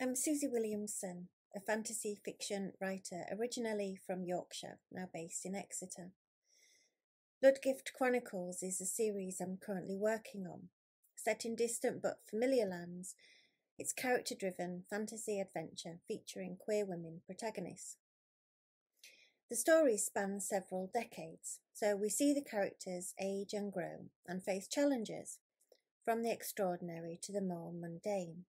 I'm Susie Williamson, a fantasy fiction writer originally from Yorkshire, now based in Exeter. Bloodgift Chronicles is a series I'm currently working on. Set in distant but familiar lands, it's character-driven fantasy adventure featuring queer women protagonists. The story spans several decades, so we see the characters age and grow and face challenges, from the extraordinary to the more mundane,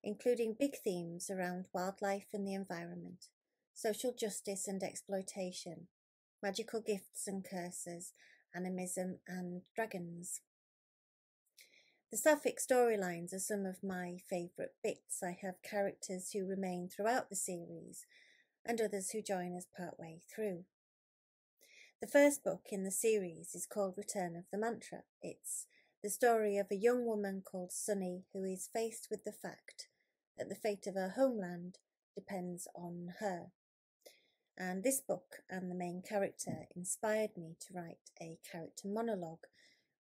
including big themes around wildlife and the environment, social justice and exploitation, magical gifts and curses, animism and dragons. The sapphic storylines are some of my favourite bits. I have characters who remain throughout the series and others who join us partway through. The first book in the series is called Return of the Mantra. It's the story of a young woman called Sunny who is faced with the fact that the fate of her homeland depends on her. And this book and the main character inspired me to write a character monologue,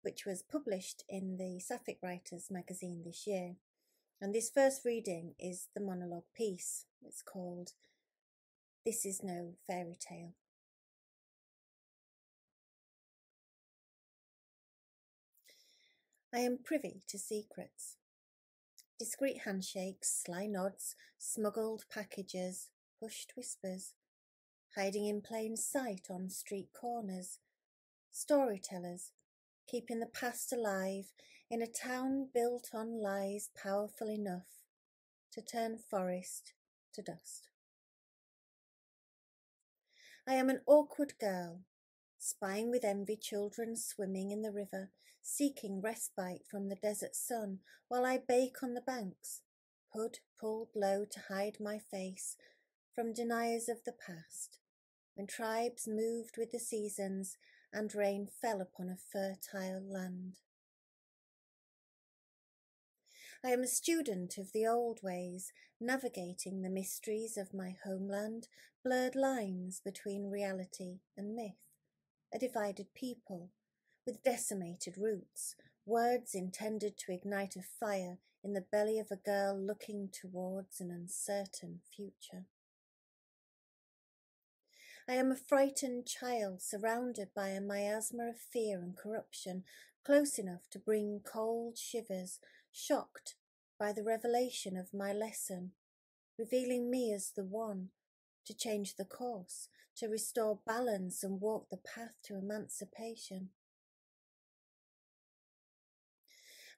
which was published in the Sapphic Writers magazine this year. And this first reading is the monologue piece. It's called This Is No Fairy Tale. I am privy to secrets. Discreet handshakes, sly nods, smuggled packages, hushed whispers, hiding in plain sight on street corners, storytellers, keeping the past alive in a town built on lies powerful enough to turn forest to dust. I am an awkward girl, spying with envy children swimming in the river, seeking respite from the desert sun while I bake on the banks, hood pulled low to hide my face from deniers of the past, when tribes moved with the seasons and rain fell upon a fertile land. I am a student of the old ways, navigating the mysteries of my homeland, blurred lines between reality and myth, a divided people, with decimated roots, words intended to ignite a fire in the belly of a girl looking towards an uncertain future. I am a frightened child surrounded by a miasma of fear and corruption, close enough to bring cold shivers, shocked by the revelation of my lesson, revealing me as the one to change the course, to restore balance and walk the path to emancipation.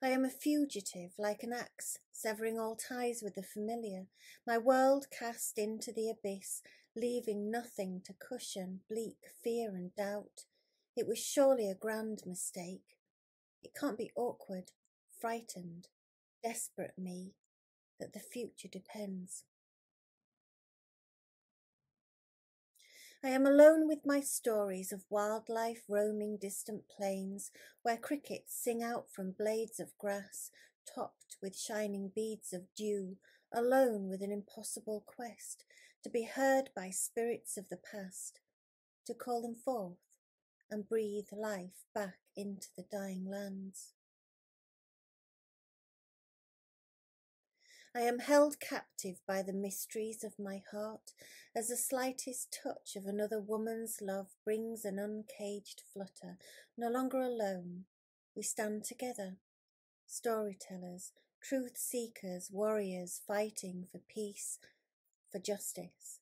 I am a fugitive, like an axe, severing all ties with the familiar, my world cast into the abyss, leaving nothing to cushion bleak fear and doubt. It was surely a grand mistake. It can't be awkward, frightened, desperate me, that the future depends. I am alone with my stories of wildlife roaming distant plains, where crickets sing out from blades of grass, topped with shining beads of dew, alone with an impossible quest, to be heard by spirits of the past, to call them forth and breathe life back into the dying lands. I am held captive by the mysteries of my heart, as the slightest touch of another woman's love brings an uncaged flutter. No longer alone, we stand together, storytellers, truth seekers, warriors fighting for peace, for justice,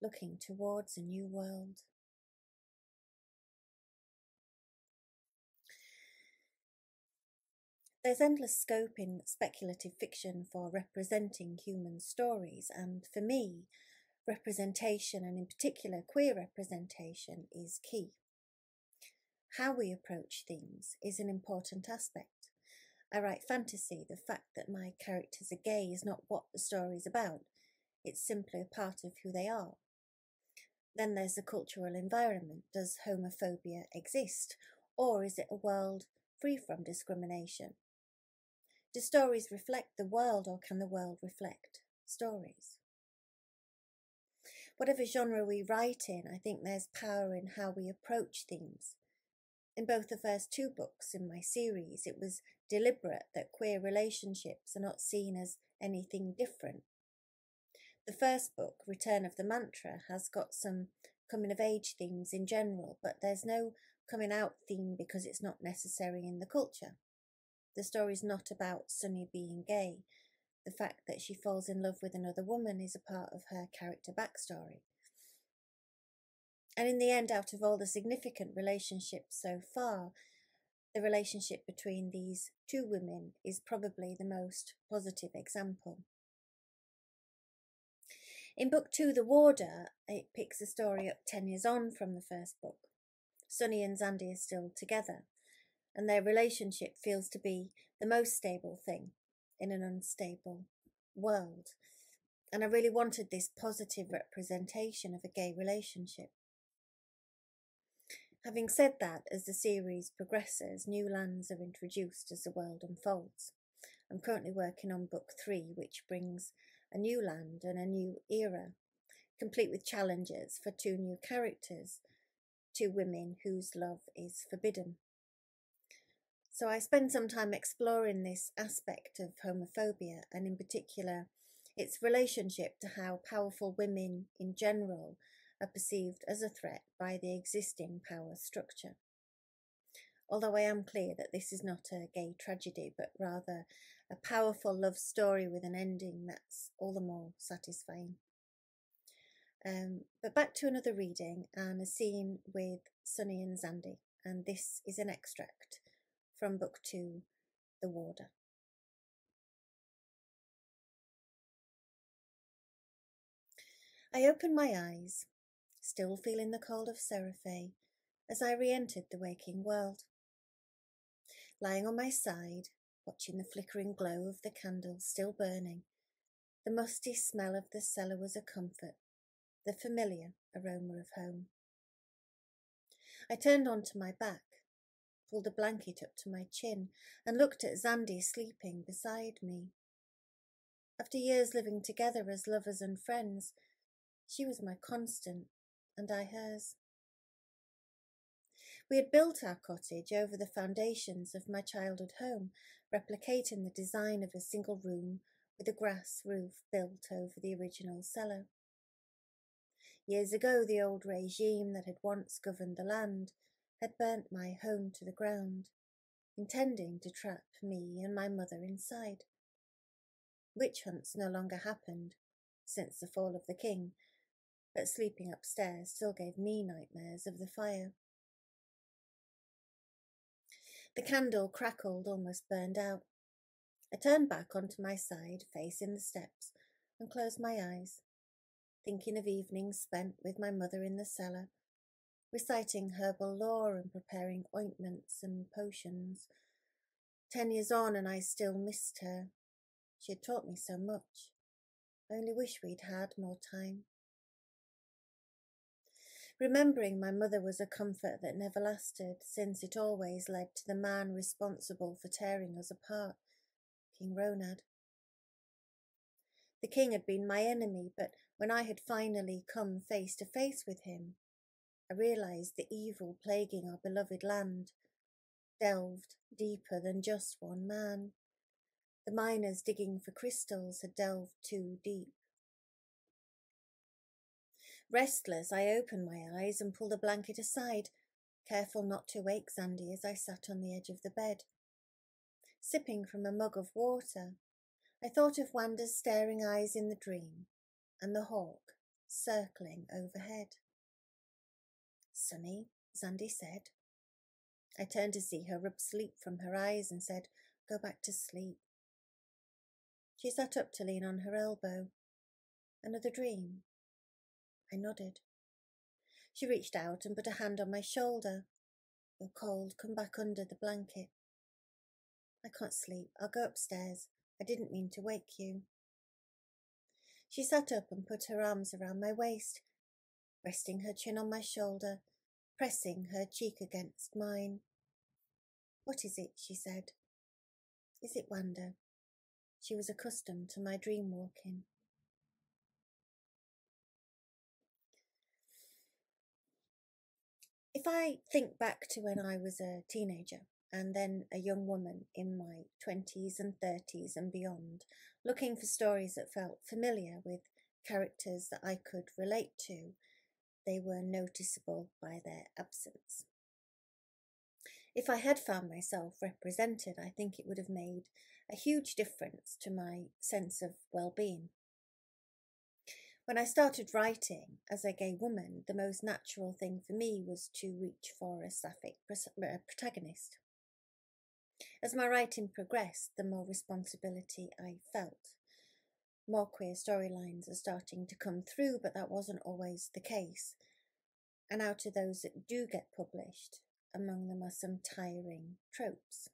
looking towards a new world. There's endless scope in speculative fiction for representing human stories, and for me, representation, and in particular queer representation, is key. How we approach themes is an important aspect. I write fantasy. The fact that my characters are gay is not what the story is about. It's simply a part of who they are. Then there's the cultural environment. Does homophobia exist? Or is it a world free from discrimination? Do stories reflect the world, or can the world reflect stories? Whatever genre we write in, I think there's power in how we approach themes. In both the first two books in my series, it was deliberate that queer relationships are not seen as anything different. The first book, Return of the Mantra, has got some coming of age themes in general, but there's no coming out theme because it's not necessary in the culture. The story's not about Sunny being gay. The fact that she falls in love with another woman is a part of her character backstory. And in the end, out of all the significant relationships so far, the relationship between these two women is probably the most positive example. In book 2, The Warder, it picks the story up 10 years on from the first book. Sunny and Xandi are still together, and their relationship feels to be the most stable thing in an unstable world. And I really wanted this positive representation of a gay relationship. Having said that, as the series progresses, new lands are introduced as the world unfolds. I'm currently working on book 3, which brings a new land and a new era, complete with challenges for 2 new characters, 2 women whose love is forbidden. So I spend some time exploring this aspect of homophobia, and in particular its relationship to how powerful women in general are perceived as a threat by the existing power structure. Although I am clear that this is not a gay tragedy, but rather a powerful love story with an ending that's all the more satisfying. But back to another reading and a scene with Sunny and Xandi, and this is an extract from book 2, The Warder. I opened my eyes, still feeling the cold of Seraphe, as I re-entered the waking world. Lying on my side, watching the flickering glow of the candle still burning, the musty smell of the cellar was a comfort, the familiar aroma of home. I turned onto my back, pulled a blanket up to my chin, and looked at Xandi sleeping beside me. After years living together as lovers and friends, she was my constant, and I hers. We had built our cottage over the foundations of my childhood home, replicating the design of a single room with a grass roof built over the original cellar. Years ago, the old regime that had once governed the land had burnt my home to the ground, intending to trap me and my mother inside. Witch hunts no longer happened since the fall of the king, but sleeping upstairs still gave me nightmares of the fire. The candle crackled, almost burned out. I turned back onto my side, facing the steps, and closed my eyes, thinking of evenings spent with my mother in the cellar, reciting herbal lore and preparing ointments and potions. 10 years on, and I still missed her. She had taught me so much. I only wish we'd had more time. Remembering my mother was a comfort that never lasted, since it always led to the man responsible for tearing us apart, King Ronad. The king had been my enemy, but when I had finally come face to face with him, I realised the evil plaguing our beloved land delved deeper than just one man. The miners digging for crystals had delved too deep. Restless, I opened my eyes and pulled a blanket aside, careful not to wake Xandi as I sat on the edge of the bed. Sipping from a mug of water, I thought of Wanda's staring eyes in the dream and the hawk circling overhead. "Sunny," Xandi said. I turned to see her rub sleep from her eyes and said, "Go back to sleep." She sat up to lean on her elbow. "Another dream?" I nodded. She reached out and put a hand on my shoulder. "You're cold. Come back under the blanket." "I can't sleep. I'll go upstairs. I didn't mean to wake you." She sat up and put her arms around my waist, resting her chin on my shoulder, pressing her cheek against mine. "What is it?" she said. "Is it Wanda?" She was accustomed to my dream walking. If I think back to when I was a teenager and then a young woman in my 20s and 30s and beyond, looking for stories that felt familiar with characters that I could relate to, they were noticeable by their absence. If I had found myself represented, I think it would have made a huge difference to my sense of well-being. When I started writing as a gay woman, the most natural thing for me was to reach for a sapphic protagonist. As my writing progressed, the more responsibility I felt. More queer storylines are starting to come through, but that wasn't always the case. And out of those that do get published, among them are some tiring tropes.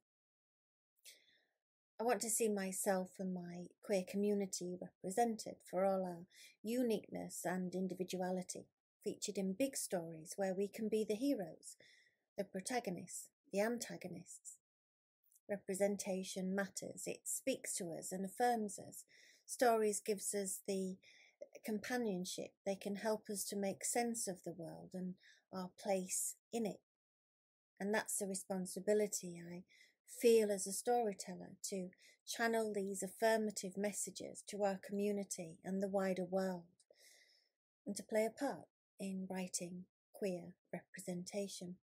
I want to see myself and my queer community represented for all our uniqueness and individuality, featured in big stories where we can be the heroes, the protagonists, the antagonists. Representation matters. It speaks to us and affirms us. Stories gives us the companionship. They can help us to make sense of the world and our place in it. And that's the responsibility I feel as a storyteller, to channel these affirmative messages to our community and the wider world, and to play a part in writing queer representation.